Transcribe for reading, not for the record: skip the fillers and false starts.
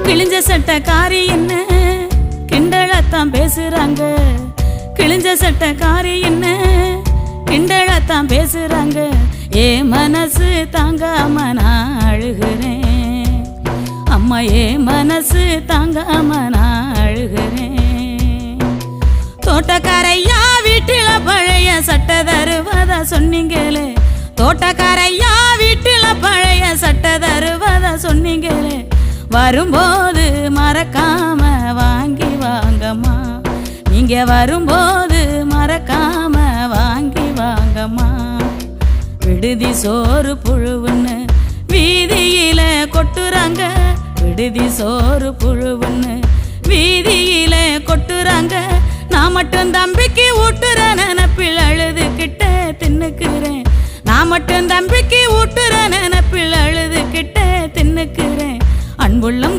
கிழிஞ்ச சட்டக்காரி என்ன கிண்டலத்தான் பேசுறாங்க. கிழிஞ்ச சட்டக்காரி என்ன கிண்டலத்தான் பேசுறாங்க. ஏ மனசு தாங்காம நான் அழுகிறேன். அம்மா ஏ மனசு தாங்காம நான் அழுகிறேன். தோட்டக்காரையா வீட்டில பழைய சட்டை தருவதா சொன்னீங்களே. தோட்டக்காரையா வீட்டில பழைய சட்டை தருவதா சொன்னீங்களே. வரும்போது மறக்காம வாங்கி வாங்கம்மா. நீங்க வரும்போது மறக்காம வாங்கி வாங்கம்மா. விடுதி சோறு புழுவுன்னு வீதியில கொட்டுறாங்க. விடுதி சோறு புழுவுன்னு வீதியில கொட்டுறாங்க. நான் மட்டும் தம்பிக்கு ஊட்டுற நினப்பில் அழுதுகிட்ட தின்னுக்குறேன். நான் மட்டும் தம்பிக்கு ஊட்டுற நினப்பில் அழுதுகிட்ட தின்னுக்குறேன். அன்புள்ளம்